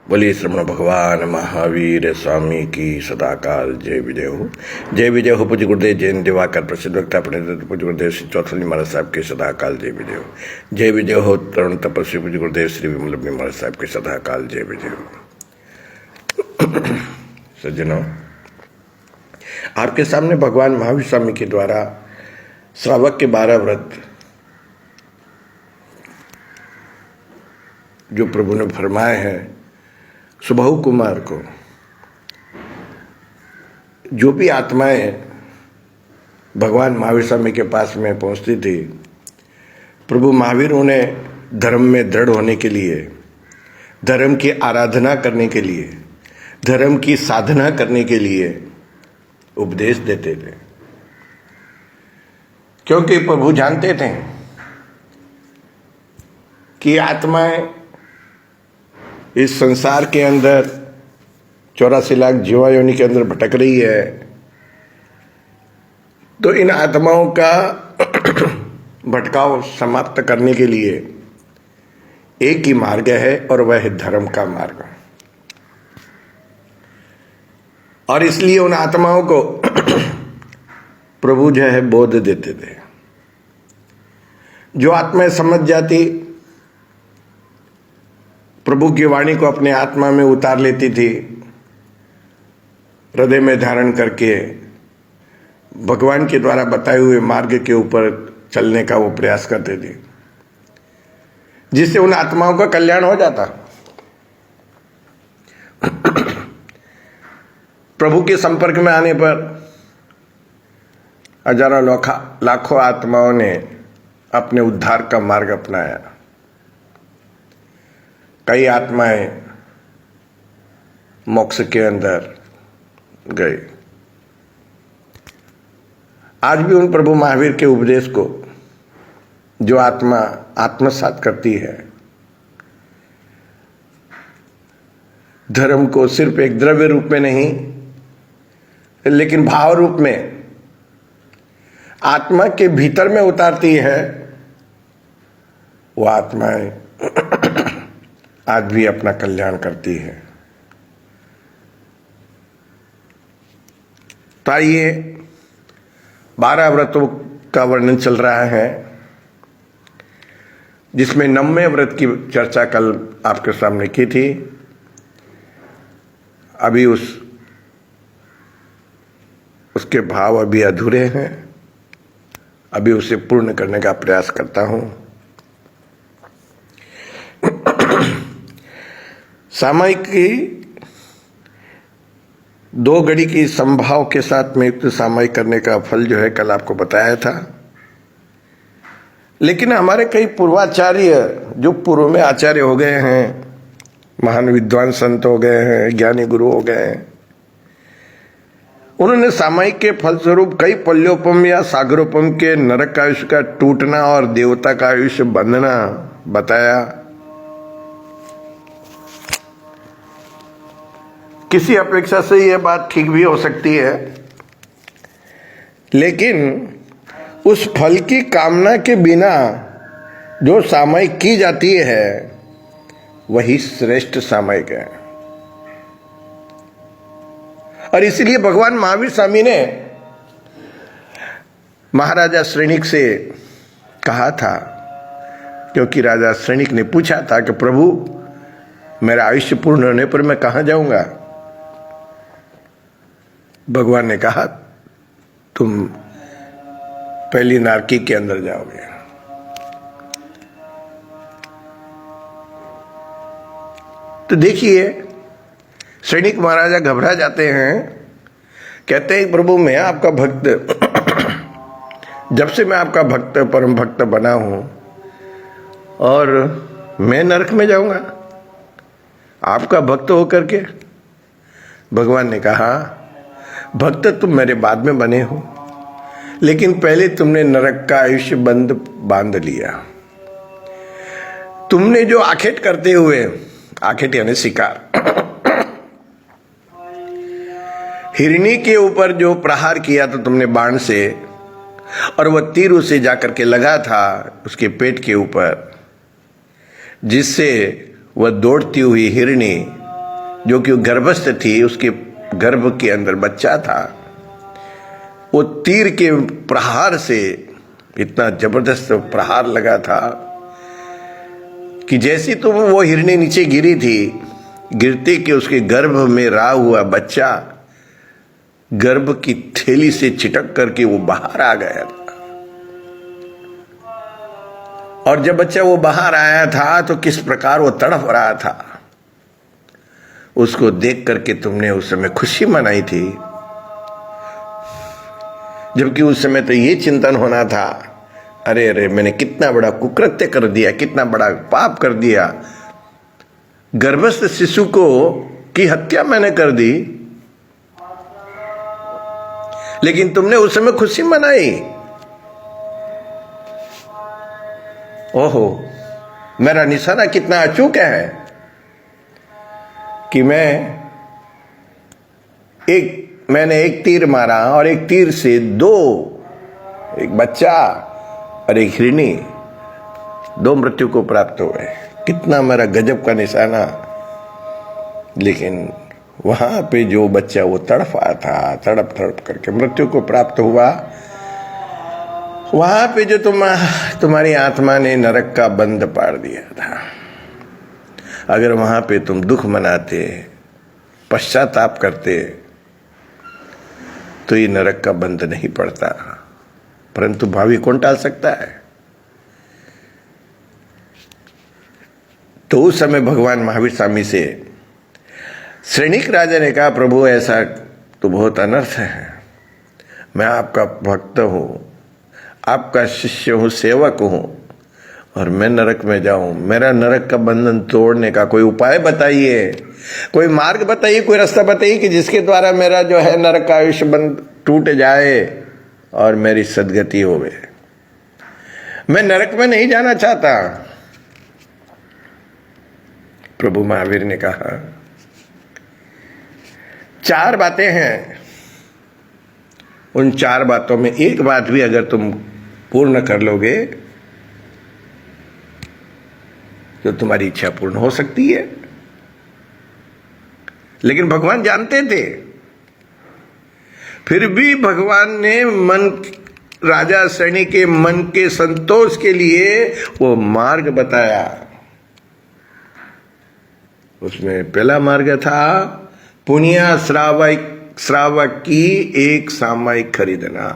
बोलिए श्रमण भगवान महावीर स्वामी की सदाकाल जय विजय हो। जय विजय हो। पूज्य गुरुदेव जैन दिवाकर प्रसिद्ध वक्ता पंडित पूज्य गुरुदेव श्री चौथली महाराज साहब के सदाकाल जय विजय हो। जय विजय हो। तरुण तपस्वी पूज्य गुरुदेव श्री विमल महाराज साहब के सदाकाल जय विजय हो। सज्जनों, आपके सामने भगवान महावीर स्वामी के द्वारा श्रावक के 12 व्रत जो प्रभु ने फरमाए हैं, सुबह कुमार को जो भी आत्माएं भगवान महावीर स्वामी के पास में पहुंचती थी, प्रभु महावीर उन्हें धर्म में दृढ़ होने के लिए, धर्म की आराधना करने के लिए, धर्म की साधना करने के लिए उपदेश देते थे। क्योंकि प्रभु जानते थे कि आत्माएं इस संसार के अंदर 84 लाख जीवा योनि के अंदर भटक रही है, तो इन आत्माओं का भटकाव समाप्त करने के लिए एक ही मार्ग है और वह है धर्म का मार्ग। और इसलिए उन आत्माओं को प्रभु जो है बोध देते थे। जो आत्माएं समझ जाती, प्रभु की वाणी को अपने आत्मा में उतार लेती थी, हृदय में धारण करके भगवान के द्वारा बताए हुए मार्ग के ऊपर चलने का वो प्रयास करते थे, जिससे उन आत्माओं का कल्याण हो जाता। प्रभु के संपर्क में आने पर हजारों लाखों आत्माओं ने अपने उद्धार का मार्ग अपनाया। कई आत्माएं मोक्ष के अंदर गए। आज भी उन प्रभु महावीर के उपदेश को जो आत्मा आत्मसात करती है, धर्म को सिर्फ एक द्रव्य रूप में नहीं लेकिन भाव रूप में आत्मा के भीतर में उतारती है, वो आत्माएं आज भी अपना कल्याण करती है। तो आइए, 12 व्रतों का वर्णन चल रहा है, जिसमें 9वें व्रत की चर्चा कल आपके सामने की थी। अभी उसके भाव अभी अधूरे हैं, अभी उसे पूर्ण करने का प्रयास करता हूं। सामायिक की 2 घड़ी की संभाव के साथ में युक्त सामायिक करने का फल जो है कल आपको बताया था। लेकिन हमारे कई पूर्वाचार्य जो पूर्व में आचार्य हो गए हैं, महान विद्वान संत हो गए हैं, ज्ञानी गुरु हो गए हैं, उन्होंने सामायिक के फलस्वरूप कई पल्योपम या सागरोपम के नरक का आयुष्य का टूटना और देवता का आयुष्य बंधना बताया। किसी अपेक्षा से यह बात ठीक भी हो सकती है, लेकिन उस फल की कामना के बिना जो सामायिक की जाती है वही श्रेष्ठ सामायिक है। और इसलिए भगवान महावीर स्वामी ने महाराजा श्रेणिक से कहा था, क्योंकि राजा श्रेणिक ने पूछा था कि प्रभु, मेरा आयुष्य पूर्ण होने पर मैं कहां जाऊंगा? भगवान ने कहा, तुम पहली नारकी के अंदर जाओगे। तो देखिए, सैनिक महाराजा घबरा जाते हैं, कहते हैं प्रभु, मैं आपका भक्त, जब से मैं आपका भक्त परम भक्त बना हूं और मैं नरक में जाऊंगा आपका भक्त होकर के? भगवान ने कहा, भक्त तुम मेरे बाद में बने हो, लेकिन पहले तुमने नरक का आयुष्य बांध लिया। तुमने जो आखेट करते हुए, आखेट यानी शिकार, हिरणी के ऊपर जो प्रहार किया था तुमने बाण से, और वह तीर उसे जाकर के लगा था उसके पेट के ऊपर, जिससे वह दौड़ती हुई हिरणी जो कि गर्भस्थ थी, उसके गर्भ के अंदर बच्चा था, वो तीर के प्रहार से इतना जबरदस्त प्रहार लगा था कि जैसी तो वो हिरनी नीचे गिरी थी, गिरते कि उसके गर्भ में रहा हुआ बच्चा गर्भ की थैली से चिटक करके वो बाहर आ गया था। और जब बच्चा वो बाहर आया था तो किस प्रकार वो तड़प रहा था, उसको देख करके तुमने उस समय खुशी मनाई थी, जबकि उस समय तो ये चिंतन होना था, अरे अरे मैंने कितना बड़ा कुकृत्य कर दिया, कितना बड़ा पाप कर दिया, गर्भस्थ शिशु को की हत्या मैंने कर दी। लेकिन तुमने उस समय खुशी मनाई। ओहो, मेरा निशाना कितना अचूक है कि मैंने एक तीर मारा और एक तीर से दो, एक बच्चा और एक हिरनी, दो मृत्यु को प्राप्त हुए। कितना मेरा गजब का निशाना। लेकिन वहां पे जो बच्चा वो तड़फा था, तड़प तड़प करके मृत्यु को प्राप्त हुआ, वहां पे जो तुम्हारी आत्मा ने नरक का बंद पाड़ दिया था। अगर वहां पे तुम दुख मनाते, पश्चाताप करते, तो ये नरक का बंद नहीं पड़ता। परंतु भावी कौन टाल सकता है? तो उस समय भगवान महावीर स्वामी से श्रेणिक राजा ने कहा, प्रभु ऐसा तो बहुत अनर्थ है, मैं आपका भक्त हूं, आपका शिष्य हूं, सेवक हूं, और मैं नरक में जाऊं। मेरा नरक का बंधन तोड़ने का कोई उपाय बताइए, कोई मार्ग बताइए, कोई रास्ता बताइए कि जिसके द्वारा मेरा जो है नरक का आयुष्य बंध टूट जाए और मेरी सदगति होवे। मैं नरक में नहीं जाना चाहता। प्रभु महावीर ने कहा, चार बातें हैं, उन चार बातों में एक बात भी अगर तुम पूर्ण कर लोगे तो तुम्हारी इच्छा पूर्ण हो सकती है। लेकिन भगवान जानते थे, फिर भी भगवान ने राजा श्रेणी के मन के संतोष के लिए वो मार्ग बताया। उसमें पहला मार्ग था पुण्य श्रावक की एक सामयिक खरीदना।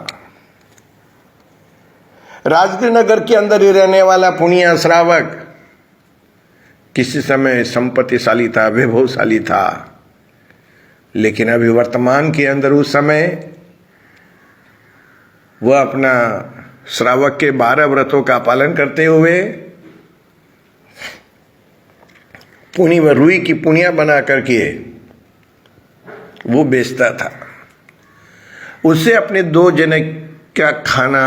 राजगीर नगर के अंदर ही रहने वाला पुण्य श्रावक किसी समय संपत्तिशाली था, वैभवशाली था, लेकिन अभी वर्तमान के अंदर उस समय वह अपना श्रावक के 12 व्रतों का पालन करते हुए पुण्य व रुई की पुनिया बना करके वो बेचता था। उससे अपने 2 जने का खाना,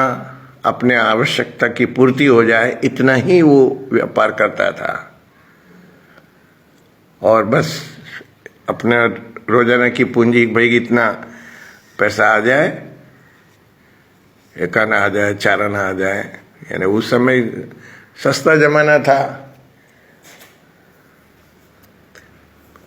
अपने आवश्यकता की पूर्ति हो जाए, इतना ही वो व्यापार करता था। और बस अपने रोजाना की पूंजी, भाई इतना पैसा आ जाए, एक आना आ जाए, 4 आना आ जाए, यानी उस समय सस्ता जमाना था।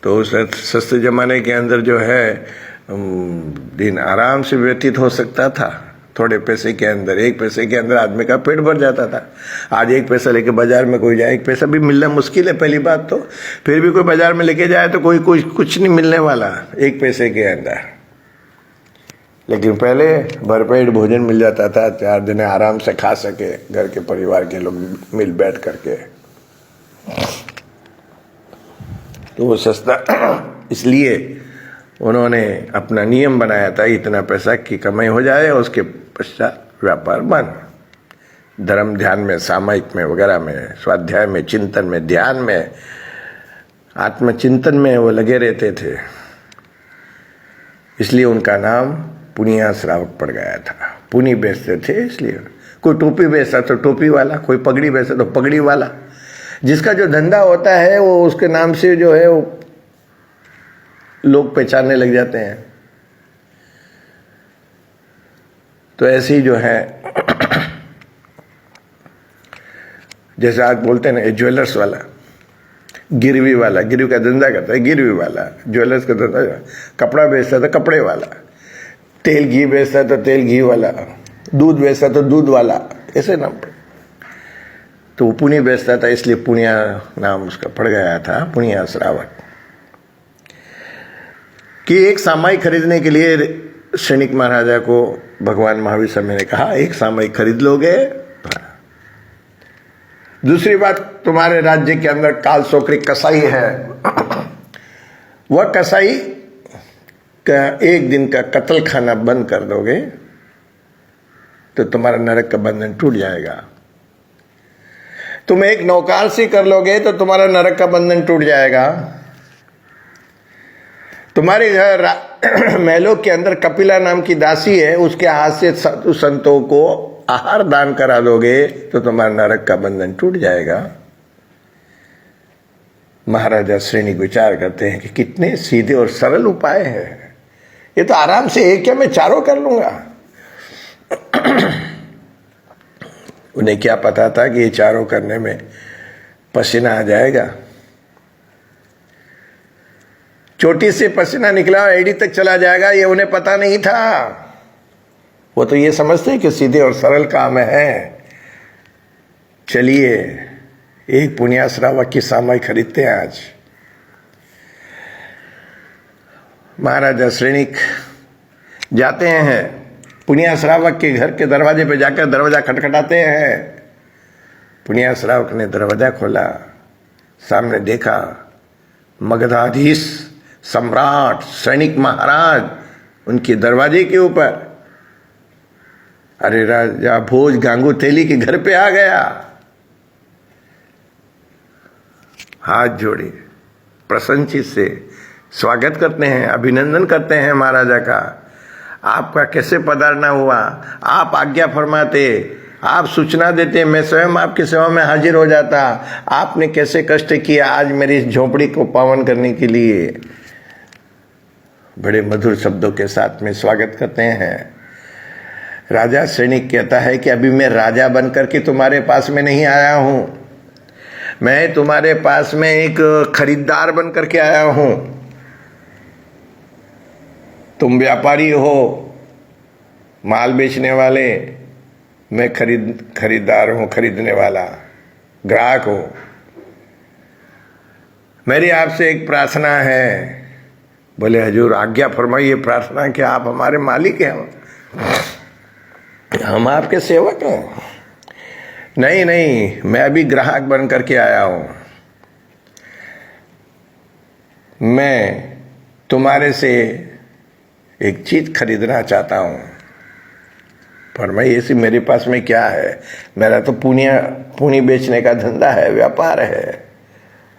तो उस सस्ते जमाने के अंदर जो है दिन आराम से व्यतीत हो सकता था। थोड़े पैसे के अंदर, 1 पैसे के अंदर आदमी का पेट भर जाता था। आज 1 पैसा लेके बाजार में कोई जाए, 1 पैसा भी मिलना मुश्किल है पहली बात तो, फिर भी कोई बाजार में लेके जाए तो कोई कुछ नहीं मिलने वाला 1 पैसे के अंदर। लेकिन पहले भरपेट भोजन मिल जाता था, 4 जने आराम से खा सके, घर के परिवार के लोग मिल बैठ करके। तो वो सस्ता इसलिए उन्होंने अपना नियम बनाया था, इतना पैसा की कमाई हो जाए, उसके पश्चात व्यापार बंद। धर्म ध्यान में, सामायिक में, वगैरह में, स्वाध्याय में, चिंतन में, ध्यान में, आत्मचिंतन में वो लगे रहते थे। इसलिए उनका नाम पुण्य श्रावक पड़ गया था। पुण्य बेचते थे इसलिए। कोई टोपी बेचता तो टोपी वाला, कोई पगड़ी बेचता तो पगड़ी वाला। जिसका जो धंधा होता है वो उसके नाम से जो है वो लोग पहचानने लग जाते हैं। तो ऐसे ही जो है जैसे आज बोलते हैं ना ज्वेलर्स वाला, गिरवी वाला, गिरवी का धंधा करता है, गिरवी वाला, ज्वेलर्स का धंधा, कपड़ा बेचता था कपड़े वाला, तेल घी बेचता तो तेल घी वाला, दूध बेचता तो दूध वाला, ऐसे नाम पर। तो वो पुण्य बेचता था, इसलिए पुण्या नाम उसका पड़ गया था, पुण्या श्रावक। कि एक सामाई खरीदने के लिए सैनिक महाराजा को भगवान महावीर स्वामी ने कहा, एक सामाई खरीद लोगे। दूसरी बात, तुम्हारे राज्य के अंदर काल सोकरी कसाई है, वह कसाई का एक दिन का कत्ल खाना बंद कर दोगे तो तुम्हारा नरक का बंधन टूट जाएगा। तुम एक नौकारसी कर लोगे तो तुम्हारा नरक का बंधन टूट जाएगा। तुम्हारे घर महलों के अंदर कपिला नाम की दासी है, उसके हाथ से साधु संतों को आहार दान करा दोगे तो तुम्हारा नरक का बंधन टूट जाएगा। महाराजा श्रेणी विचार करते हैं कि कितने सीधे और सरल उपाय हैं, ये तो आराम से एक या मैं चारों कर लूंगा। उन्हें क्या पता था कि ये चारों करने में पसीना आ जाएगा। चोटी से पसीना निकला और एड़ी तक चला जाएगा, ये उन्हें पता नहीं था। वो तो ये समझते कि सीधे और सरल काम है। चलिए एक पुण्या श्रावक की सामाई खरीदते हैं आज। महाराजा श्रेणिक जाते हैं पुण्या श्रावक के घर के दरवाजे पे जाकर दरवाजा खटखटाते हैं। पुण्या श्रावक ने दरवाजा खोला, सामने देखा मगधाधीश सम्राट सैनिक महाराज उनके दरवाजे के ऊपर। अरे राजा भोज गांगू तेली के घर पे आ गया। हाथ जोड़े प्रसन्नचित से स्वागत करते हैं, अभिनंदन करते हैं महाराजा का। आपका कैसे पधारना हुआ, आप आज्ञा फरमाते, आप सूचना देते, मैं स्वयं आपकी सेवा में हाजिर हो जाता। आपने कैसे कष्ट किया आज मेरी इस झोपड़ी को पावन करने के लिए। बड़े मधुर शब्दों के साथ में स्वागत करते हैं। राजा सैनिक कहता है कि अभी मैं राजा बनकर के तुम्हारे पास में नहीं आया हूं, मैं तुम्हारे पास में एक खरीदार बनकर के आया हूं। तुम व्यापारी हो, माल बेचने वाले, मैं खरीदार हूं, खरीदने वाला, ग्राहक हूं। मेरी आपसे एक प्रार्थना है। बोले हजूर आज्ञा फरमाइए, प्रार्थना कि आप हमारे मालिक हैं, हम आपके सेवक हैं। नहीं नहीं, मैं अभी ग्राहक बन करके आया हूं। मैं तुम्हारे से एक चीज खरीदना चाहता हूं। फरमाइए ऐसी मेरे पास में क्या है। मेरा तो पुनी बेचने का धंधा है, व्यापार है,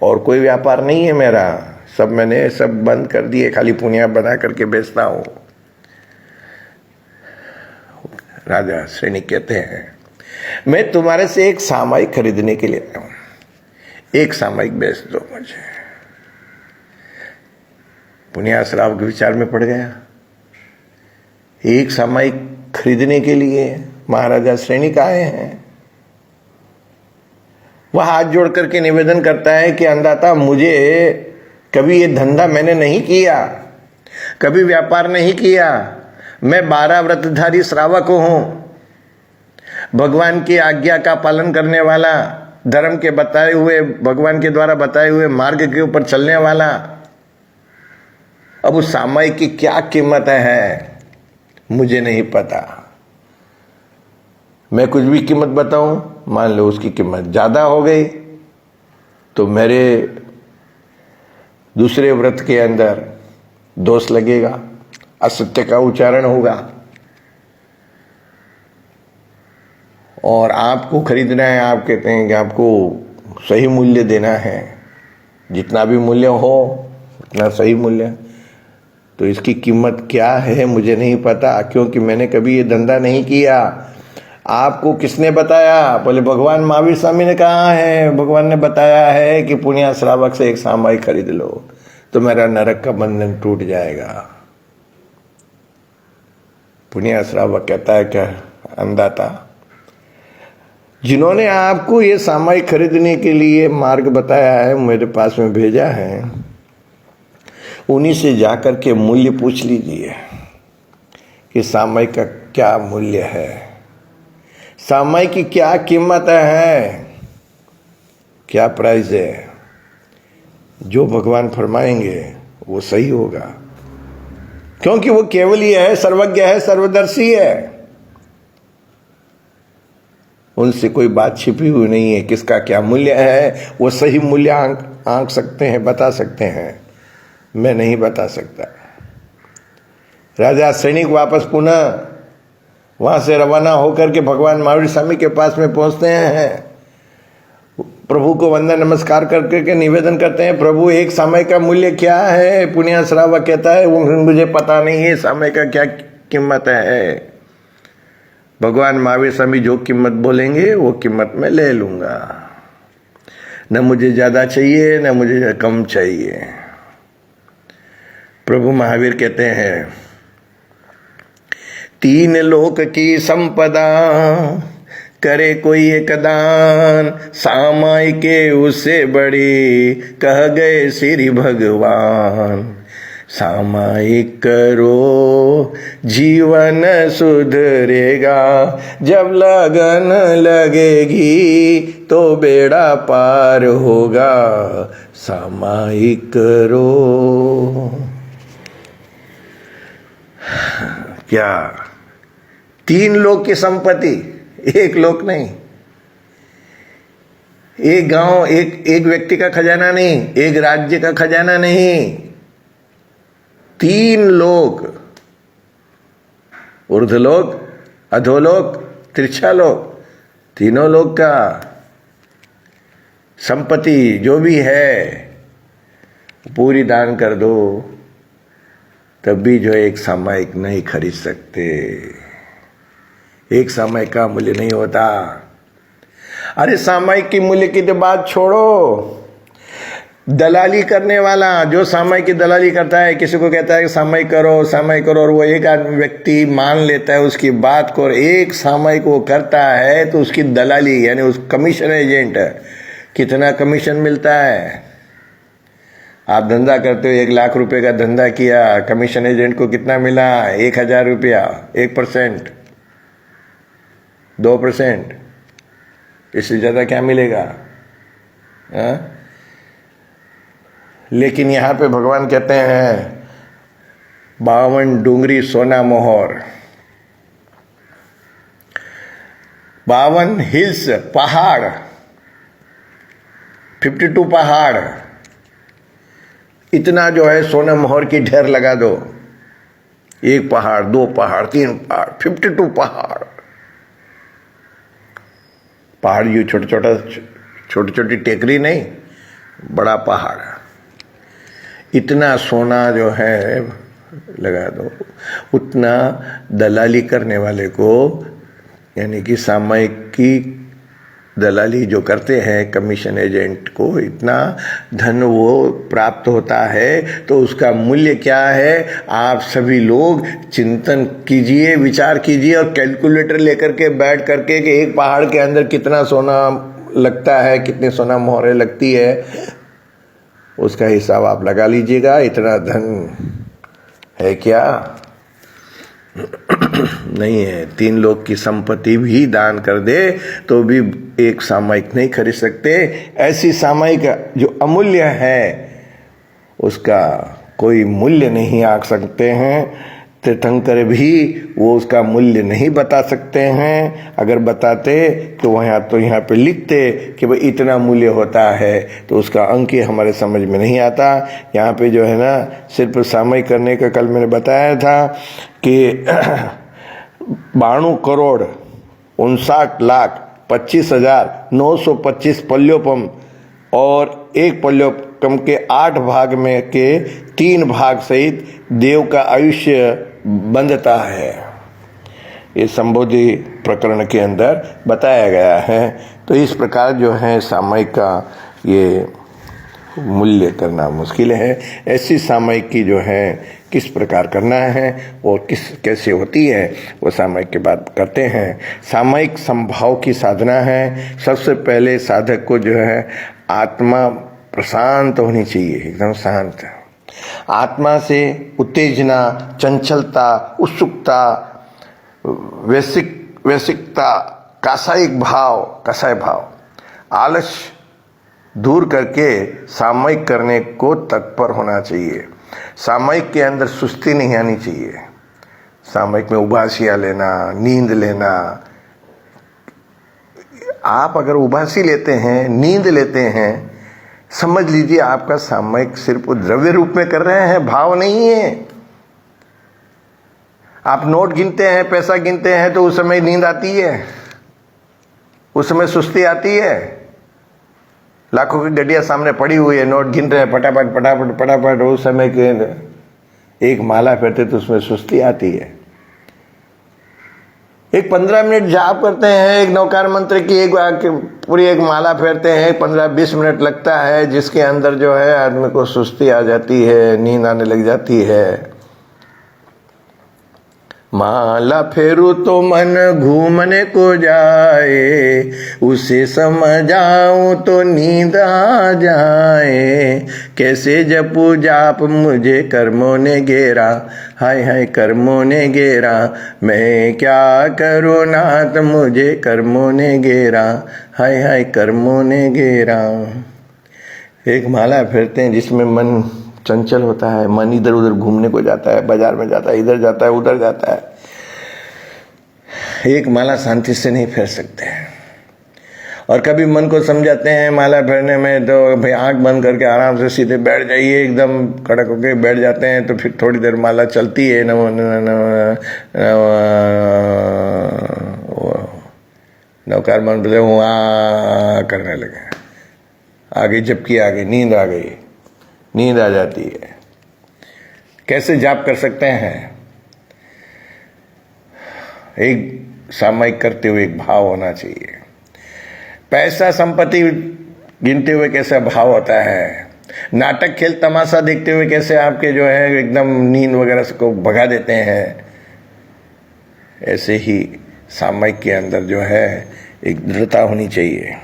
और कोई व्यापार नहीं है मेरा। सब मैंने सब बंद कर दिए, खाली पुनिया बना करके बेचता हूं। राजा सैनिक कहते हैं मैं तुम्हारे से एक सामायिक खरीदने के लिए आया हूं, एक सामायिक बेच दो मुझे। पुनिया श्रावक विचार में पड़ गया। एक सामायिक खरीदने के लिए महाराजा सैनिक आए हैं। वह हाथ जोड़ करके निवेदन करता है कि अन्नदाता, मुझे कभी ये धंधा मैंने नहीं किया, कभी व्यापार नहीं किया। मैं 12 व्रतधारी श्रावक हूं, भगवान की आज्ञा का पालन करने वाला, धर्म के बताए हुए, भगवान के द्वारा बताए हुए मार्ग के ऊपर चलने वाला। अब उस सामायिक की क्या कीमत है मुझे नहीं पता। मैं कुछ भी कीमत बताऊं, मान लो उसकी कीमत ज्यादा हो गई तो मेरे दूसरे व्रत के अंदर दोष लगेगा, असत्य का उच्चारण होगा। और आपको खरीदना है, आप कहते हैं कि आपको सही मूल्य देना है, जितना भी मूल्य हो उतना सही मूल्य। तो इसकी कीमत क्या है मुझे नहीं पता, क्योंकि मैंने कभी ये धंधा नहीं किया। आपको किसने बताया? बोले भगवान महावीर स्वामी ने कहा है, भगवान ने बताया है कि पुण्या श्रावक से एक सामायिक खरीद लो तो मेरा नरक का बंधन टूट जाएगा। पुण्या श्रावक कहता है क्या अन्नदाता, जिन्होंने आपको ये सामायिक खरीदने के लिए मार्ग बताया है, मेरे पास में भेजा है, उन्हीं से जाकर के मूल्य पूछ लीजिए कि सामायिक का क्या मूल्य है, सामायिक की क्या कीमत है, क्या प्राइस है। जो भगवान फरमाएंगे वो सही होगा, क्योंकि वो केवल है, सर्वज्ञ है, सर्वदर्शी है। उनसे कोई बात छिपी हुई नहीं है। किसका क्या मूल्य है वो सही मूल्य आंक सकते हैं, बता सकते हैं, मैं नहीं बता सकता। राजा सैनिक वापस पुनः वहां से रवाना होकर के भगवान महावीर स्वामी के पास में पहुंचते हैं। प्रभु को वंदन नमस्कार करके के निवेदन करते हैं, प्रभु एक समय का मूल्य क्या है। पुण्य श्रावक कहता है वो मुझे पता नहीं है समय का क्या कीमत है। भगवान महावीर स्वामी जो कीमत बोलेंगे वो कीमत मैं ले लूंगा, न मुझे ज्यादा चाहिए न मुझे कम चाहिए। प्रभु महावीर कहते हैं, तीन लोक की संपदा करे कोई एक दान, सामायिक उससे बड़ी कह गए श्री भगवान। सामायिक करो जीवन सुधरेगा, जब लगन लगेगी तो बेड़ा पार होगा। सामायिक करो। क्या तीन लोक की संपत्ति, एक लोक नहीं, एक गांव, एक व्यक्ति का खजाना नहीं, एक राज्य का खजाना नहीं, तीन लोक, ऊर्ध्वलोक, अधोलोक, तिरछालोक, तीनों लोक का संपत्ति जो भी है पूरी दान कर दो, तब भी जो एक सामायिक नहीं खरीद सकते। एक सामायिक का मूल्य नहीं होता। अरे सामायिक की मूल्य की तो बात छोड़ो, दलाली करने वाला जो सामायिक की दलाली करता है, किसी को कहता है कि सामायिक करो सामायिक करो, और वो एक व्यक्ति मान लेता है उसकी बात को और एक सामायिक वो करता है, तो उसकी दलाली यानी उस कमीशन एजेंट कितना कमीशन मिलता है। आप धंधा करते हो, 1 लाख रुपए का धंधा किया, कमीशन एजेंट को कितना मिला? 1000 रुपया, 1%, 2%, इससे ज्यादा क्या मिलेगा? लेकिन यहां पे भगवान कहते हैं 52 डूंगरी सोना मोहर, 52 हिल्स पहाड़, 52 पहाड़, इतना जो है सोना मोहर की ढेर लगा दो। 1 पहाड़, 2 पहाड़, 3 पहाड़, 52 पहाड़। पहाड़ ये छोटी छोटी टेकरी नहीं, बड़ा पहाड़। इतना सोना जो है लगा दो, उतना दलाली करने वाले को, यानी कि सामायिक की दलाली जो करते हैं कमीशन एजेंट को, इतना धन वो प्राप्त होता है। तो उसका मूल्य क्या है? आप सभी लोग चिंतन कीजिए, विचार कीजिए और कैलकुलेटर लेकर के बैठ करके कि एक पहाड़ के अंदर कितना सोना लगता है, कितनी सोना मोहरें लगती है, उसका हिसाब आप लगा लीजिएगा। इतना धन है क्या? नहीं है। 3 लोग की संपत्ति भी दान कर दे तो भी एक सामायिक नहीं खरीद सकते। ऐसी सामायिक जो अमूल्य है उसका कोई मूल्य नहीं आंक सकते हैं। तीर्थंकर भी वो उसका मूल्य नहीं बता सकते हैं। अगर बताते तो यहाँ पे लिखते कि भाई इतना मूल्य होता है, तो उसका अंक ही हमारे समझ में नहीं आता। यहाँ पे जो है ना, सिर्फ सामायिक करने का कल मैंने बताया था कि 92 करोड़ 59,25,925 पल्योपम और एक पल्योपम के 8 भाग में के 3 भाग सहित देव का आयुष्य बंधता है। ये संबोधि प्रकरण के अंदर बताया गया है। तो इस प्रकार जो है सामायिक का ये मूल्य करना मुश्किल है। ऐसी सामयिक की जो है किस प्रकार करना है और कैसे होती है वो सामयिक की बात करते हैं। सामयिक संभाव की साधना है। सबसे पहले साधक को जो है आत्मा प्रशांत होनी चाहिए, एकदम शांत। आत्मा से उत्तेजना, चंचलता, उत्सुकता, वैश्विकता, कसाय भाव, आलस्य दूर करके सामयिक करने को तत्पर होना चाहिए। सामयिक के अंदर सुस्ती नहीं आनी चाहिए। सामयिक में उबासियां लेना, नींद लेना, आप अगर उबासी लेते हैं, नींद लेते हैं, समझ लीजिए आपका सामयिक सिर्फ द्रव्य रूप में कर रहे हैं, भाव नहीं है। आप नोट गिनते हैं, पैसा गिनते हैं तो उस समय नींद आती है, उस समय सुस्ती आती है। लाखों की गड्डियां सामने पड़ी हुई है, नोट गिन रहे हैं फटाफट फटाफट फटाफट, उस समय के एक माला फेरते तो उसमें सुस्ती आती है। एक 15 मिनट जाप करते हैं, एक नौकार मंत्र की पूरी एक माला फेरते हैं, 15-20 मिनट लगता है, जिसके अंदर जो है आदमी को सुस्ती आ जाती है, नींद आने लग जाती है। माला फेरू तो मन घूमने को जाए, उसे समझाऊं तो नींद आ जाए। कैसे जपू जाप मुझे कर्मों ने घेरा, हाय हाय कर्मों ने घेरा। मैं क्या करूं नाथ मुझे कर्मों ने घेरा, हाय हाय कर्मों ने घेरा। एक माला फेरते हैं जिसमें मन चंचल होता है, मन इधर उधर घूमने को जाता है, बाजार में जाता है, इधर जाता है, उधर जाता है। एक माला शांति से नहीं फेर सकते हैं। और कभी मन को समझाते हैं माला फेरने में तो भाई आंख बंद करके आराम से सीधे बैठ जाइए, एकदम कड़क होके बैठ जाते हैं, तो फिर थोड़ी देर माला चलती है, नमो नौकार मन बोले वहाँ करने लगे, आगे जबकि आगे नींद आ गई, नींद आ जाती है। कैसे जाप कर सकते हैं? एक सामयिक करते हुए एक भाव होना चाहिए। पैसा संपत्ति गिनते हुए कैसा भाव होता है, नाटक खेल तमाशा देखते हुए कैसे आपके जो है एकदम नींद वगैरह को भगा देते हैं, ऐसे ही सामयिक के अंदर जो है एक दृढ़ता होनी चाहिए।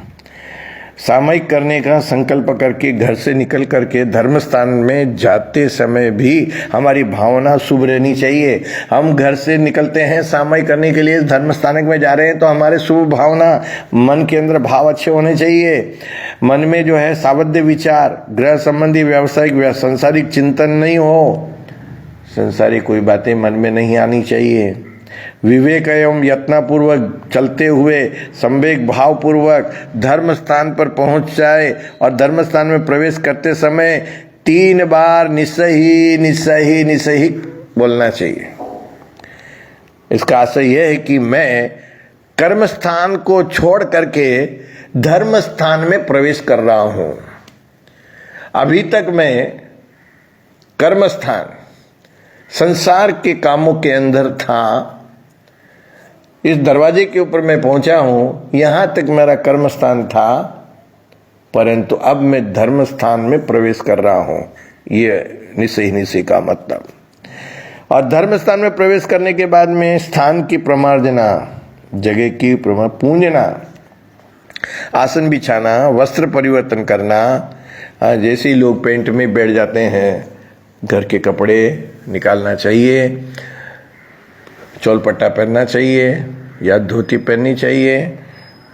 सामयिक करने का संकल्प करके घर से निकल करके धर्म स्थान में जाते समय भी हमारी भावना शुभ रहनी चाहिए। हम घर से निकलते हैं सामयिक करने के लिए, धर्म स्थान में जा रहे हैं, तो हमारे शुभ भावना, मन के अंदर भाव अच्छे होने चाहिए। मन में जो है सावध्य विचार, गृह संबंधी, व्यावसायिक, संसारिक चिंतन नहीं हो, संसारी कोई बातें मन में नहीं आनी चाहिए। विवेक एवं यत्नपूर्वक चलते हुए संवेग भाव पूर्वक धर्म स्थान पर पहुंच जाए और धर्म स्थान में प्रवेश करते समय 3 बार निस्सही निस्सही निस्सही बोलना चाहिए। इसका आशय यह है कि मैं कर्म स्थान को छोड़ करके धर्म स्थान में प्रवेश कर रहा हूं। अभी तक मैं कर्म स्थान, संसार के कामों के अंदर था, इस दरवाजे के ऊपर मैं पहुंचा हूं, यहां तक मेरा कर्म स्थान था, परंतु अब मैं धर्म स्थान में प्रवेश कर रहा हूं। ये निस्सही का मतलब। और धर्म स्थान में प्रवेश करने के बाद में स्थान की प्रमार्जना, जगह की पूंजना, आसन बिछाना, वस्त्र परिवर्तन करना। जैसे ही लोग पेंट में बैठ जाते हैं, घर के कपड़े निकालना चाहिए, चोलपट्टा पहनना चाहिए या धोती पहननी चाहिए,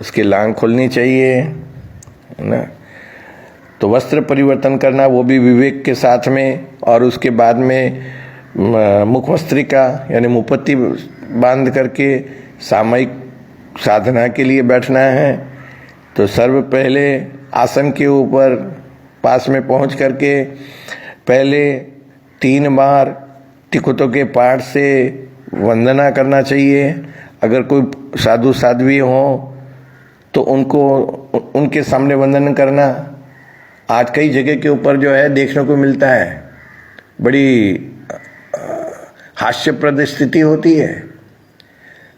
उसकी लांग खोलनी चाहिए, है ना। तो वस्त्र परिवर्तन करना, वो भी विवेक के साथ में। और उसके बाद में मुखवस्त्रिका यानी मुपत्ति बांध करके सामयिक साधना के लिए बैठना है। तो सर्व पहले आसन के ऊपर पास में पहुंच करके पहले 3 बार तिकुतों के पाठ से वंदना करना चाहिए। अगर कोई साधु साध्वी हो तो उनके सामने वंदन करना। आज कई जगह के ऊपर जो है देखने को मिलता है, बड़ी हास्यप्रद स्थिति होती है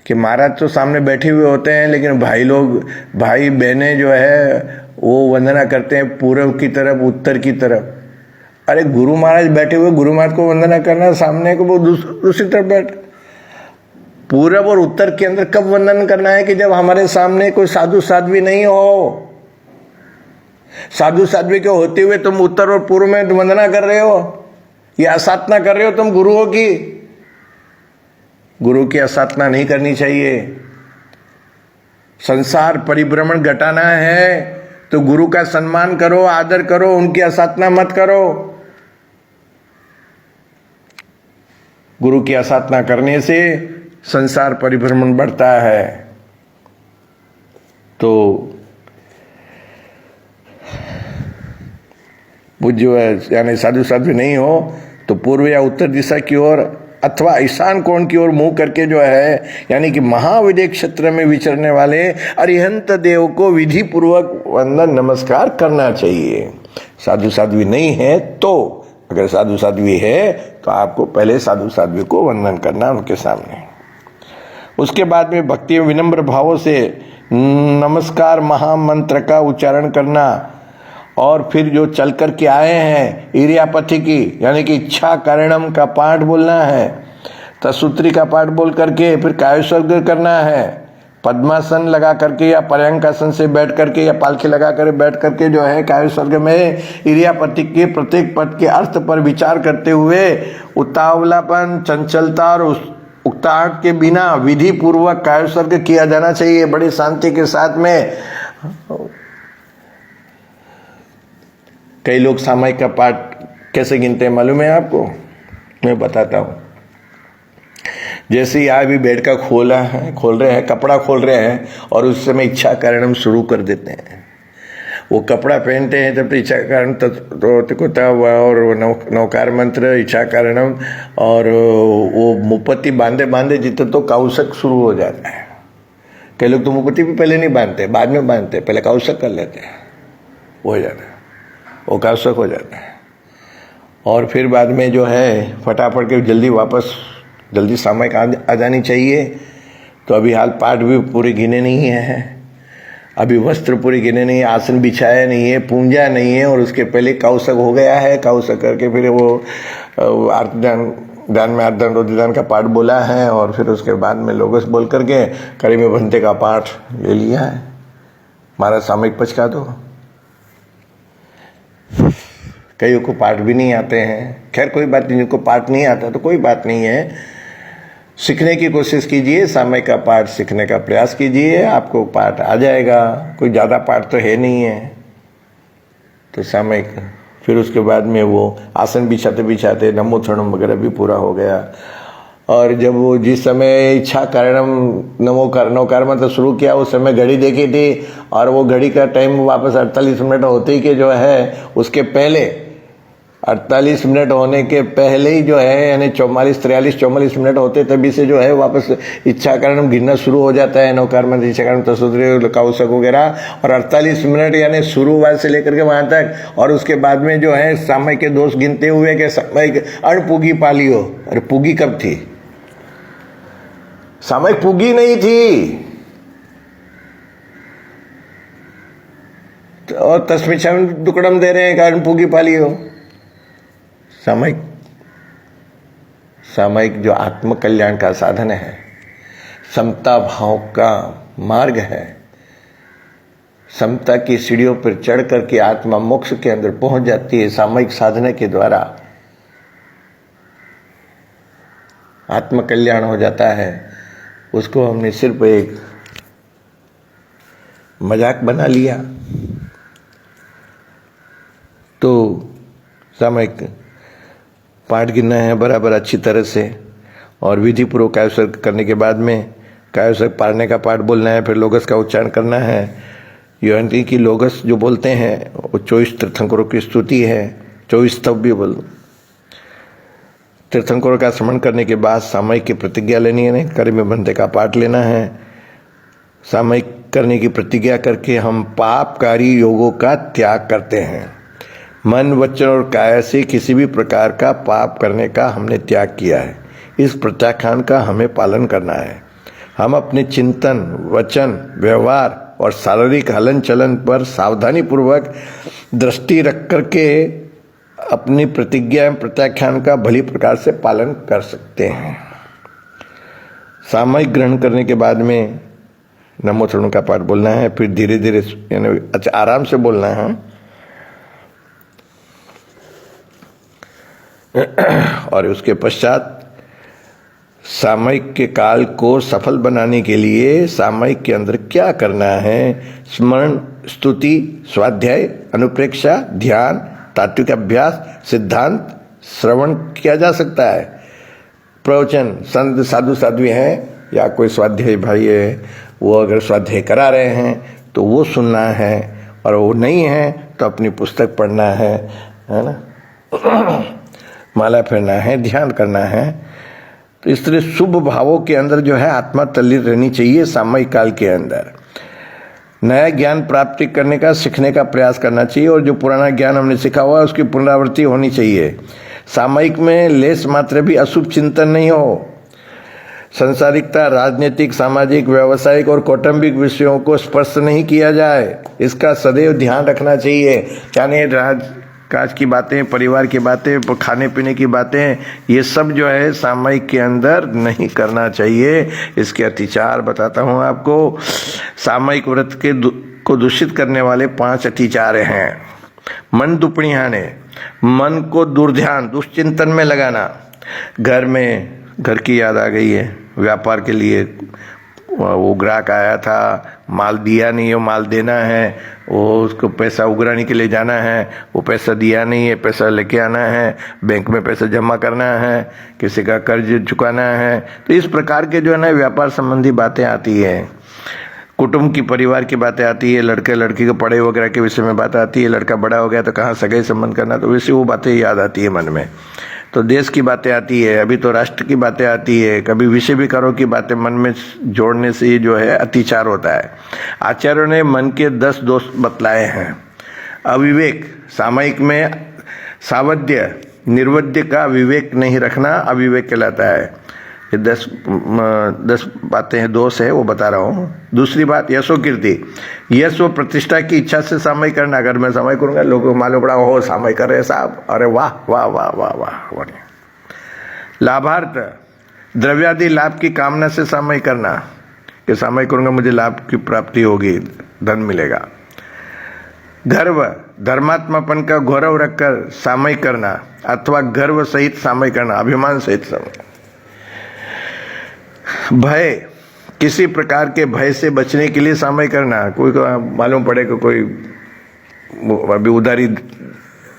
कि महाराज तो सामने बैठे हुए होते हैं, लेकिन भाई बहनें जो है वो वंदना करते हैं पूर्व की तरफ, उत्तर की तरफ। अरे गुरु महाराज बैठे हुए, गुरु महाराज को वंदना करना, सामने को वो दूसरी तरफ बैठ। पूरब और उत्तर के अंदर कब वंदन करना है? कि जब हमारे सामने कोई साधु साध्वी नहीं हो। साधु साध्वी के होते हुए तुम उत्तर और पूर्व में वंदना कर रहे हो या असाधना कर रहे हो तुम गुरुओं की। गुरु की असाधना नहीं करनी चाहिए। संसार परिभ्रमण घटाना है तो गुरु का सम्मान करो, आदर करो, उनकी असाधना मत करो। गुरु की असाधना करने से संसार परिभ्रमण बढ़ता है। तो वो जो है यानी साधु साध्वी नहीं हो तो पूर्व या उत्तर दिशा की ओर अथवा ईशान कोण की ओर मुंह करके जो है यानी कि महाविदेह क्षेत्र में विचरने वाले अरिहंत देव को विधि पूर्वक वंदन नमस्कार करना चाहिए। साधु साध्वी नहीं है तो, अगर साधु साध्वी है तो आपको पहले साधु साध्वी को वंदन करना उनके सामने। उसके बाद में भक्ति विनम्र भावों से नमस्कार महामंत्र का उच्चारण करना और फिर जो चल कर के आए हैं इरियापथि की यानी कि इच्छा कारणम का पाठ बोलना है, तसूत्री का पाठ बोल करके फिर कायस्वर्ग करना है, पद्मासन लगा करके या पर्यंकासन से बैठ करके या पालखी लगा कर बैठ करके जो है कायस्वर्ग में इरियापथि के प्रत्येक पद के अर्थ पर विचार करते हुए उतावलापन, चंचलता और उकताहट के बिना विधि पूर्वक कायस्वर्ग किया जाना चाहिए बड़ी शांति के साथ में। कई लोग सामायिक का पाठ कैसे गिनते हैं मालूम है आपको? मैं बताता हूँ। जैसे ही अभी बेड का खोल रहे हैं, कपड़ा खोल रहे हैं और उस समय इच्छा कारणम शुरू कर देते हैं। वो कपड़ा पहनते हैं तब तो इच्छा कारण तब और नौकार मंत्र इच्छा कारणम और वो मुपत्ति बांधे बांधे जितने तो कौशक शुरू हो जाता है। कई लोग तो मुपत्ति भी पहले नहीं बांधते, बाद में बांधते, पहले कौशक कर लेते हैं, हो जाता है, वो कौशक हो जाता है। और फिर बाद में जो है फटाफट के जल्दी सामायिक आ जानी चाहिए। तो अभी हाल पाठ भी पूरे गिने नहीं है, अभी वस्त्र पूरे गिने नहीं है, आसन बिछाया नहीं है, पूंजा नहीं है और उसके पहले कौशक हो गया है। कौशक करके फिर वो ध्यान में आर्तदान रोधिदान का पाठ बोला है और फिर उसके बाद में लोगोस बोल करके कड़ी में बनते का पाठ ले लिया है। हमारा सामयिक पचका दो। कईयों को पाठ भी नहीं आते हैं, खैर कोई बात नहीं, जिनको पाठ नहीं आता तो कोई बात नहीं है, सीखने की कोशिश कीजिए, सामयिक का पाठ सीखने का प्रयास कीजिए, आपको पाठ आ जाएगा। कोई ज़्यादा पाठ तो है नहीं है तो सामयिक। फिर उसके बाद में वो आसन बिछाते बिछाते नमो थर्णम वगैरह भी पूरा हो गया। और जब वो जिस समय इच्छा कारणम नौकार मंत्र शुरू किया उस समय घड़ी देखी थी और वो घड़ी का टाइम वापस 48 मिनट होते ही के जो है उसके पहले 48 मिनट होने के पहले ही जो है यानी 44 मिनट होते तभी से जो है वापस इच्छा कारण गिरना शुरू हो जाता है। नौकार मंत्र इच्छा कारण तसूत्री कौशक वगैरह और 48 मिनट यानी शुरुआत से लेकर के वहाँ तक। और उसके बाद में जो है सामयिक के दोष गिनते हुए कि सामयिक अणपुगी पालियो। अरे पुगी कब थी? सामयिक पुगी नहीं थी। और तस्मिच्छामि दुक्कड़म दे रहे हैं कारण पुगी पालियो। सामयिक जो आत्म कल्याण का साधन है, समता भाव का मार्ग है, समता की सीढ़ियों पर चढ़ करके आत्मा मोक्ष के अंदर पहुंच जाती है सामयिक साधना के द्वारा। आत्म कल्याण हो जाता है। उसको हमने सिर्फ एक मजाक बना लिया। तो सामयिक पाठ गिनना है बराबर अच्छी तरह से और विधि पूर्वक कायस्वर्ग करने के बाद में कायस्वर्ग पारने का पाठ बोलना है। फिर लोगस का उच्चारण करना है। यानी कि लोगस जो बोलते हैं वो 24 तीर्थंकरों की स्तुति है, 24 स्तव्य बोल। तीर्थंकरों का स्मरण करने के बाद सामयिक की प्रतिज्ञा लेनी है, कड़ी में बंधे का पाठ लेना है। सामयिक करने की प्रतिज्ञा करके हम पापकारी योगों का त्याग करते हैं। मन वचन और काया से किसी भी प्रकार का पाप करने का हमने त्याग किया है। इस प्रत्याख्यान का हमें पालन करना है। हम अपने चिंतन, वचन, व्यवहार और शारीरिक हलन चलन पर सावधानी पूर्वक दृष्टि रख करके अपनी प्रतिज्ञा एवं प्रत्याख्यान का भली प्रकार से पालन कर सकते हैं। सामयिक ग्रहण करने के बाद में नमो तृण का पाठ बोलना है, फिर धीरे धीरे यानी अच्छा आराम से बोलना है। और उसके पश्चात सामयिक के काल को सफल बनाने के लिए सामयिक के अंदर क्या करना है, स्मरण, स्तुति, स्वाध्याय, अनुप्रेक्षा, ध्यान, तात्विक अभ्यास, सिद्धांत श्रवण किया जा सकता है। प्रवचन, संत साधु साध्वी हैं या कोई स्वाध्याय भाई है, वो अगर स्वाध्याय करा रहे हैं तो वो सुनना है, और वो नहीं है तो अपनी पुस्तक पढ़ना है ना, माला फेरना है, ध्यान करना है। तो इस तरह शुभ भावों के अंदर जो है आत्मा तल्लीन रहनी चाहिए। सामयिक काल के अंदर नया ज्ञान प्राप्ति करने का, सीखने का प्रयास करना चाहिए, और जो पुराना ज्ञान हमने सीखा हुआ है उसकी पुनरावृत्ति होनी चाहिए। सामयिक में लेस मात्र भी अशुभ चिंतन नहीं हो। संसारिकता, राजनीतिक, सामाजिक, व्यावसायिक और कौटुंबिक विषयों को स्पर्श नहीं किया जाए, इसका सदैव ध्यान रखना चाहिए। यानी राजकाज की बातें, परिवार की बातें, खाने पीने की बातें, ये सब जो है सामयिक के अंदर नहीं करना चाहिए। इसके अतिचार बताता हूँ आपको। सामयिक व्रत के को दूषित करने वाले 5 अतिचार हैं। मन दुपणियाने, मन को दुर्ध्यान, दुष्चिंतन में लगाना। घर में घर की याद आ गई है, व्यापार के लिए वो ग्राहक आया था, माल दिया नहीं, वो माल देना है, वो उसको पैसा उगराने के लिए जाना है, वो पैसा दिया नहीं है, पैसा लेके आना है, बैंक में पैसा जमा करना है, किसी का कर्ज चुकाना है। तो इस प्रकार के जो है ना व्यापार संबंधी बातें आती हैं। कुटुंब की, परिवार की बातें आती है, लड़के लड़की के पढ़ाई वगैरह के विषय में बात आती है। लड़का बड़ा हो गया तो कहाँ सगाई संबंध करना, तो वैसे वो बातें याद आती है मन में। तो देश की बातें आती है, अभी तो राष्ट्र की बातें आती है, कभी विषय विकारों की बातें मन में जोड़ने से ही जो है अतिचार होता है। आचार्यों ने मन के 10 दोष बतलाए हैं। अविवेक, सामयिक में सावध्य, निर्वध्य का विवेक नहीं रखना अविवेक कहलाता है। ये 10 बातें हैं, दोष है, वो बता रहा हूँ। दूसरी बात, यशो कीर्ति, यश व प्रतिष्ठा की इच्छा से सामय करना। अगर मैं सामय करूंगा, लोगों को मालूम पड़ा हो सामय कर रहे साहब, अरे वाह वाह वाह वाह वाह, बढ़िया। लाभार्थ, द्रव्यादि लाभ की कामना से सामय करना, कि सामय करूंगा मुझे लाभ की प्राप्ति होगी, धन मिलेगा। गर्व, धर्मात्मापन का गौरव रखकर सामय करना, अथवा गर्व सहित सामय करना, अभिमान सहित सामय। भय, किसी प्रकार के भय से बचने के लिए सामय करना। कोई को मालूम पड़े कि कोई अभी उधारी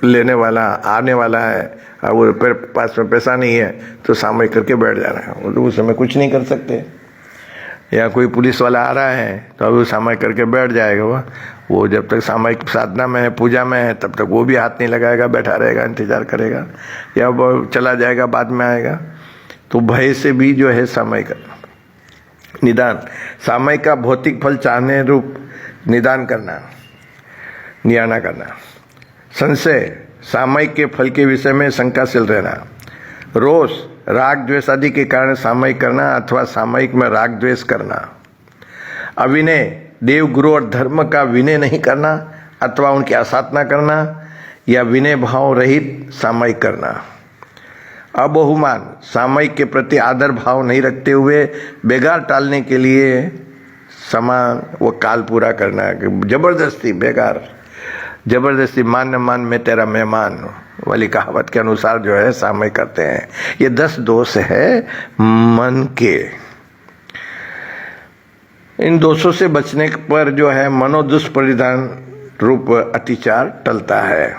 लेने वाला आने वाला है और वो पास में पैसा नहीं है, तो सामय करके बैठ जाना है, वो तो उस समय कुछ नहीं कर सकते। या कोई पुलिस वाला आ रहा है तो अभी वो सामय करके बैठ जाएगा। वो जब तक सामयिक साधना में है, पूजा में है, तब तक वो भी हाथ नहीं लगाएगा, बैठा रहेगा, इंतजार करेगा, या वो चला जाएगा, बाद में आएगा। तो भय से भी जो है सामय करना। निदान, सामय का भौतिक फल चाहने रूप निदान करना, नियाना करना। संशय, सामयिक के फल के विषय में शंकाशील रहना। रोष, राग द्वेष आदि के कारण सामयिक करना अथवा सामयिक में राग द्वेष करना। अविनय, देव गुरु और धर्म का विनय नहीं करना अथवा उनकी आसाधना करना या विनय भाव रहित सामयिक करना। अबहुमान, सामयिक के प्रति आदर भाव नहीं रखते हुए बेगार टालने के लिए समान वो काल पूरा करना। जबरदस्ती बेगार, जबरदस्ती मान न मान मैं तेरा मेहमान वाली कहावत के अनुसार जो है सामय करते हैं। ये 10 दोष है मन के। इन दोषों से बचने पर जो है मनोदुष्परिधान रूप अतिचार टलता है।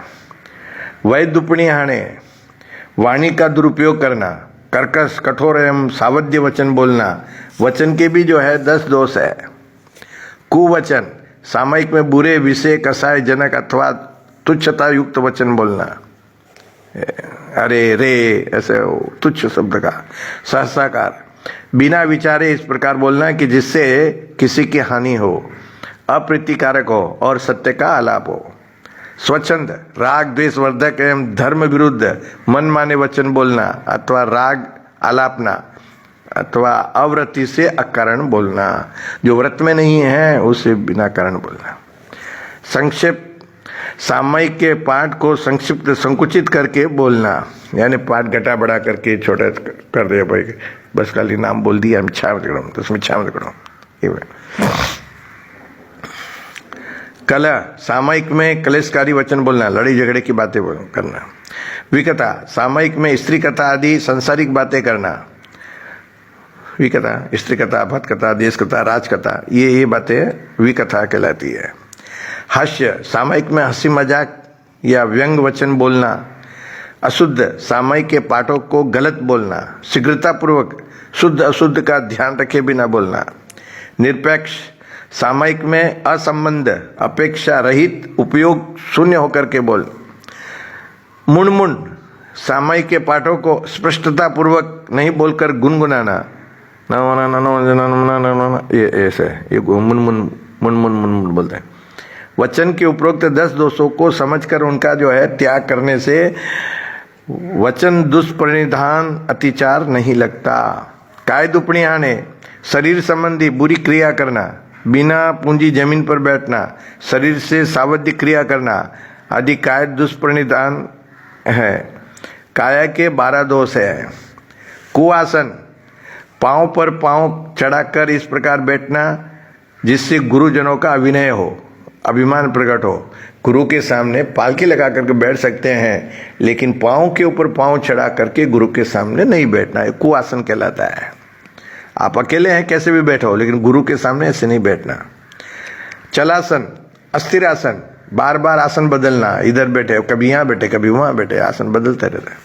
वैदुपणियाने, वाणी का दुरुपयोग करना, कर्कश, कठोर एवं सावध्य वचन बोलना। वचन के भी जो है 10 दोष है। कुवचन, सामयिक में बुरे, विषय, कसाय जनक अथवा तुच्छता युक्त वचन बोलना। अरे रे ऐसे तुच्छ शब्द का। सहसाकार, बिना विचारे इस प्रकार बोलना कि जिससे किसी की हानि हो, अप्रीतिकारक हो और सत्य का आलाप हो। स्वच्छंद, राग द्वेष वर्धक एवं धर्म विरुद्ध मनमाने वचन बोलना अथवा राग आलापना अथवा अव्रति से अकारण बोलना, जो व्रत में नहीं है उसे बिना कारण बोलना। संक्षेप, सामयिक के पाठ को संक्षिप्त संकुचित करके बोलना, यानी पाठ घटा बढ़ा करके छोटा कर दिया भाई, बस खाली नाम बोल दिया हम छा मत करो तो उसमें छा मत करो। कला, सामयिक में कलेशकारी वचन बोलना, लड़ाई झगड़े की बातें करना। विकथा, सामयिक में स्त्री कथा आदि संसारिक बातें करना। विकथा, स्त्री कथा, भक्त कथा, देश कथा, राजकथा, ये बातें विकथा कहलाती है। हास्य, सामयिक में हंसी मजाक या व्यंग वचन बोलना। अशुद्ध, सामयिक के पाठों को गलत बोलना, शीघ्रतापूर्वक शुद्ध अशुद्ध का ध्यान रखे बिना बोलना। निरपेक्ष, सामयिक में असंबंध, अपेक्षा रहित, उपयोग शून्य होकर के बोल। मुनमुन, सामयिक के पाठों को स्पष्टता पूर्वक नहीं बोलकर गुनगुनाना, ये ऐसे ये मुनमुन मुनमुन बोलते हैं। वचन के उपरोक्त 10 दोषों को समझकर उनका जो है त्याग करने से वचन दुष्परिधान अतिचार नहीं लगता। काय दुपणी आने, शरीर संबंधी बुरी क्रिया करना, बिना पूंजी जमीन पर बैठना, शरीर से सावध्य क्रिया करना आदि काय दुष्परिधान है। काया के 12 दोष है। कुआसन, पांव पर पांव चढ़ाकर इस प्रकार बैठना जिससे गुरुजनों का अभिनय हो, अभिमान प्रकट हो। गुरु के सामने पालकी लगा करके बैठ सकते हैं, लेकिन पांव के ऊपर पांव चढ़ा करके गुरु के सामने नहीं बैठना है, कुआसन कहलाता है। आप अकेले हैं कैसे भी बैठो, लेकिन गुरु के सामने ऐसे नहीं बैठना। चलासन, अस्थिरासन, बार बार आसन बदलना, इधर बैठे कभी यहाँ बैठे कभी वहां बैठे, आसन बदलते रहता है।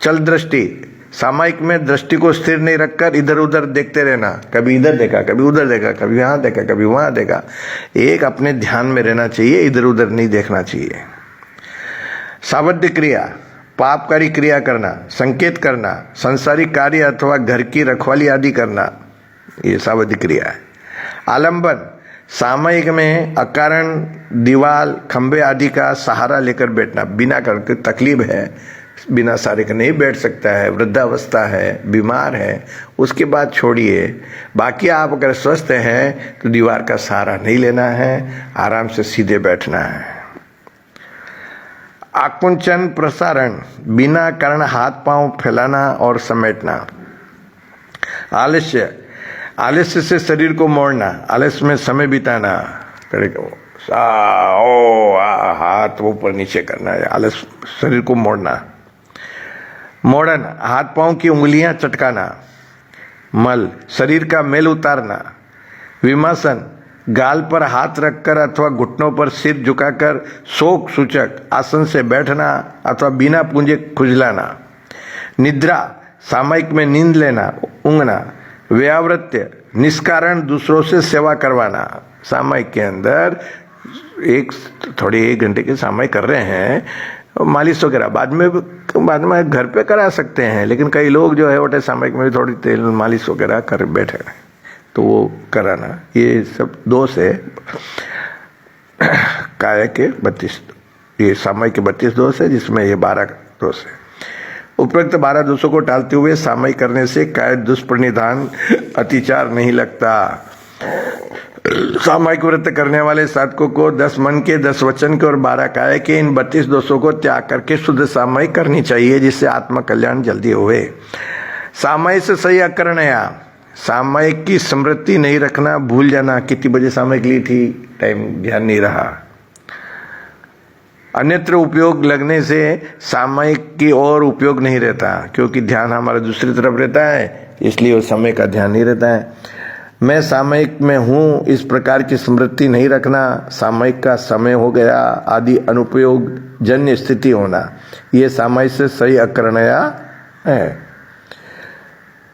चल दृष्टि, सामयिक में दृष्टि को स्थिर नहीं रखकर इधर उधर देखते रहना, कभी इधर देखा कभी उधर देखा, कभी यहाँ देखा कभी वहां देखा। एक अपने ध्यान में रहना चाहिए, इधर उधर नहीं देखना चाहिए। सावध्य क्रिया, पापकारी क्रिया करना, संकेत करना, संसारिक कार्य अथवा घर की रखवाली आदि करना, ये सावध्य क्रिया है। आलंबन, सामयिक में अकारण दीवाल खंबे आदि का सहारा लेकर बैठना, बिना करके तकलीफ है, बिना सहारे के नहीं बैठ सकता है, वृद्धावस्था है, बीमार है, उसके बाद छोड़िए। बाकी आप अगर स्वस्थ हैं तो दीवार का सहारा नहीं लेना है, आराम से सीधे बैठना है। आकुंचन प्रसारण, बिना कारण हाथ पांव फैलाना और समेटना। आलस्य, आलस्य से शरीर को मोड़ना, आलस्य में समय बिताना, हाथ ऊपर नीचे करना है, आलस्य शरीर को मोड़ना। मोड़न, हाथ पांव की उंगलियां चटकाना। मल, शरीर का मेल उतारना। विमासन, गाल पर हाथ रखकर अथवा घुटनों पर सिर झुकाकर शोक सूचक आसन से बैठना अथवा बिना पूंजे खुजलाना। निद्रा, सामयिक में नींद लेना, ऊँघना। व्यावृत्य, निष्कारण दूसरों से सेवा करवाना। सामयिक के अंदर थोड़ी 1 घंटे के सामयिक कर रहे हैं, मालिश वगैरह बाद में घर पे करा सकते हैं, लेकिन कई लोग जो है वोटे सामयिक में भी थोड़ी तेल मालिश वगैरह कर बैठे, तो वो कराना। ये सब दोष है काया के 32, ये सामयिक के 32 दोष है, जिसमें ये 12 दोष है। उपरोक्त 12 दोषों को टालते हुए सामयिक करने से काय दुष्परिधान अतिचार नहीं लगता। सामयिक व्रत करने वाले साधकों को 10 मन के, 10 वचन के और 12 काया के इन 32 दोषों को त्याग करके शुद्ध सामयिक करनी चाहिए, जिससे आत्मा कल्याण जल्दी होवे। सामयिक से सही अकरणया, सामयिक की स्मृति नहीं रखना, भूल जाना, कितनी बजे सामयिक ली थी, टाइम ध्यान नहीं रहा। अन्यत्र उपयोग लगने से सामयिक की ओर उपयोग नहीं रहता, क्योंकि ध्यान हमारा दूसरी तरफ रहता है, इसलिए उस समय का ध्यान नहीं रहता है। मैं सामयिक में हूँ इस प्रकार की स्मृति नहीं रखना, सामयिक का समय हो गया आदि अनुपयोग जन्य स्थिति होना, ये सामयिक से सही अकरणया है।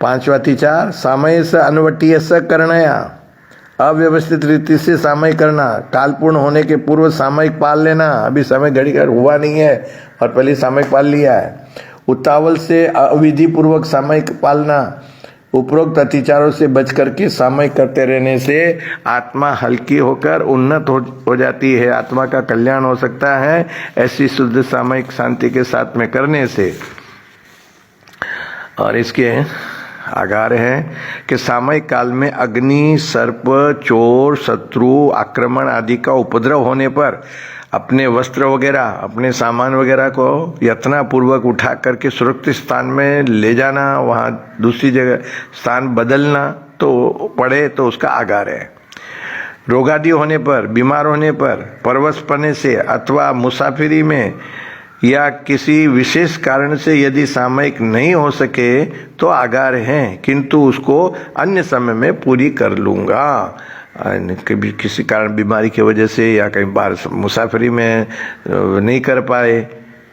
5वां तिचार, सामयिक से अनुवटीय से करणया, अव्यवस्थित रीति से सामयिक करना, कालपूर्ण होने के पूर्व सामयिक पाल लेना, अभी समय घड़ी कर हुआ नहीं है और पहले सामयिक पाल लिया है। उतावल से अविधि पूर्वक सामयिक पालना, उपरोक्त अतिचारों से बच करके सामयिक करते रहने से आत्मा हल्की होकर उन्नत हो जाती है, आत्मा का कल्याण हो सकता है ऐसी शुद्ध सामयिक शांति के साथ में करने से। और इसके आगार है कि सामयिक काल में अग्नि, सर्प, चोर, शत्रु, आक्रमण आदि का उपद्रव होने पर अपने वस्त्र वगैरह, अपने सामान वगैरह को यत्नपूर्वक उठा करके सुरक्षित स्थान में ले जाना, वहाँ दूसरी जगह स्थान बदलना तो पड़े तो उसका आगार है। रोगादि होने पर, बीमार होने पर, परवश पने से अथवा मुसाफिरी में या किसी विशेष कारण से यदि सामयिक नहीं हो सके तो आगार है, किंतु उसको अन्य समय में पूरी कर लूँगा। कभी किसी कारण बीमारी की वजह से या कहीं बाहर मुसाफरी में नहीं कर पाए,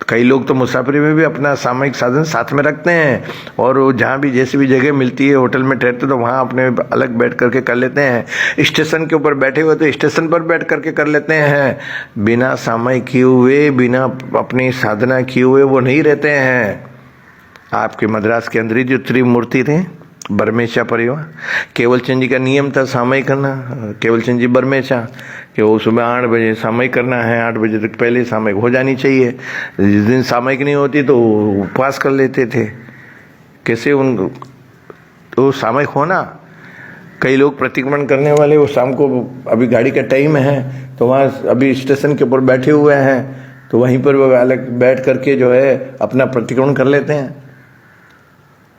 कई लोग तो मुसाफरी में भी अपना सामयिक साधन साथ में रखते हैं और जहाँ भी जैसी भी जगह मिलती है, होटल में ठहरते तो वहाँ अपने अलग बैठ करके कर लेते हैं। स्टेशन के ऊपर बैठे हुए तो स्टेशन पर बैठ करके कर लेते हैं। बिना सामयिक किए हुए, बिना अपनी साधना किए हुए वो नहीं रहते हैं। आपके मद्रास के अंदर ही जो त्रिमूर्ति थे, बरमेशा परिवार, केवल चंद जी का नियम था सामयिक करना। केवल चंद जी बरमेशा कि वो सुबह 8 बजे सामयिक करना है, 8 बजे तक पहले सामयिक हो जानी चाहिए। जिस दिन सामयिक नहीं होती तो उपवास कर लेते थे। कैसे उन तो सामयिक होना, कई लोग प्रतिक्रमण करने वाले वो शाम को, अभी गाड़ी का टाइम है तो वहाँ अभी स्टेशन के ऊपर बैठे हुए हैं तो वहीं पर वो अलग बैठ करके जो है अपना प्रतिक्रमण कर लेते हैं।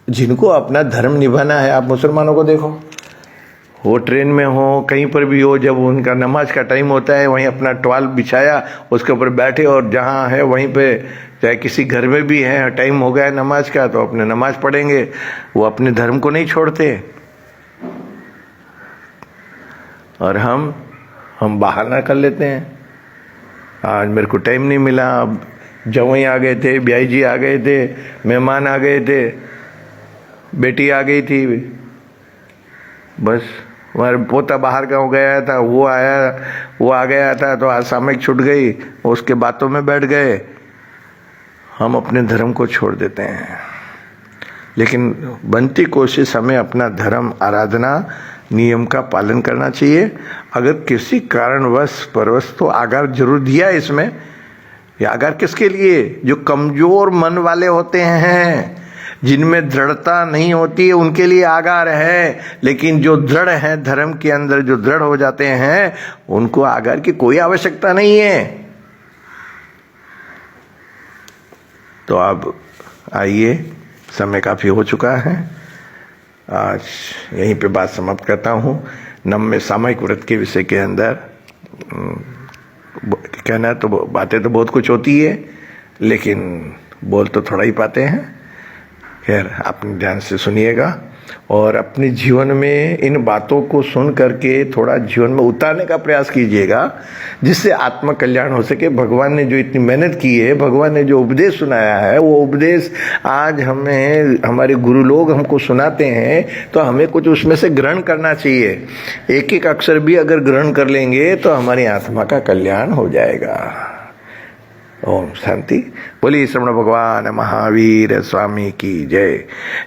जिनको अपना धर्म निभाना है, आप मुसलमानों को देखो, वो ट्रेन में हो, कहीं पर भी हो, जब उनका नमाज का टाइम होता है वहीं अपना टॉवल बिछाया, उसके ऊपर बैठे और जहाँ है वहीं पे, चाहे किसी घर में भी है, टाइम हो गया है नमाज का तो अपने नमाज पढ़ेंगे। वो अपने धर्म को नहीं छोड़ते। और हम बहाना कर लेते हैं, आज मेरे को टाइम नहीं मिला, अब जवाई आ गए थे, ब्याई जी आ गए थे, मेहमान आ गए थे, बेटी आ गई थी, बस हमारे पोता बाहर गाँव गया था, वो आ गया था तो आज सामयिक छूट गई, उसके बातों में बैठ गए। हम अपने धर्म को छोड़ देते हैं। लेकिन बनती कोशिश हमें अपना धर्म, आराधना, नियम का पालन करना चाहिए। अगर किसी कारणवश परवश तो आगार जरूर दिया इसमें। ये आगार किसके लिए? जो कमजोर मन वाले होते हैं, जिनमें दृढ़ता नहीं होती है, उनके लिए आगार है। लेकिन जो दृढ़ है धर्म के अंदर, जो दृढ़ हो जाते हैं, उनको आगार की कोई आवश्यकता नहीं है। तो अब आइए, समय काफी हो चुका है, आज यहीं पे बात समाप्त करता हूँ। नवमे सामयिक व्रत के विषय के अंदर कहना तो बातें तो बहुत कुछ होती है, लेकिन बोल तो थोड़ा ही पाते हैं। खैर, अपने ध्यान से सुनिएगा और अपने जीवन में इन बातों को सुन करके थोड़ा जीवन में उतारने का प्रयास कीजिएगा, जिससे आत्म कल्याण हो सके। भगवान ने जो इतनी मेहनत की है, भगवान ने जो उपदेश सुनाया है, वो उपदेश आज हमें हमारे गुरु लोग हमको सुनाते हैं, तो हमें कुछ उसमें से ग्रहण करना चाहिए। एक एक अक्षर भी अगर ग्रहण कर लेंगे तो हमारी आत्मा का कल्याण हो जाएगा। ओम शांति। बोलिए श्रवण भगवान महावीर स्वामी की जय।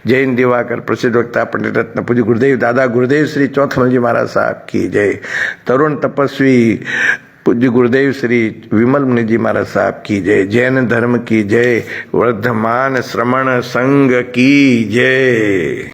जैन दिवाकर प्रसिद्ध वक्ता पंडित रत्न पूज्य गुरुदेव दादा गुरुदेव श्री चौथमल जी महाराज साहब की जय। तरुण तपस्वी पूज्य गुरुदेव श्री विमल मुनि जी महाराज साहब की जय। जैन धर्म की जय। वर्धमान श्रमण संघ की जय।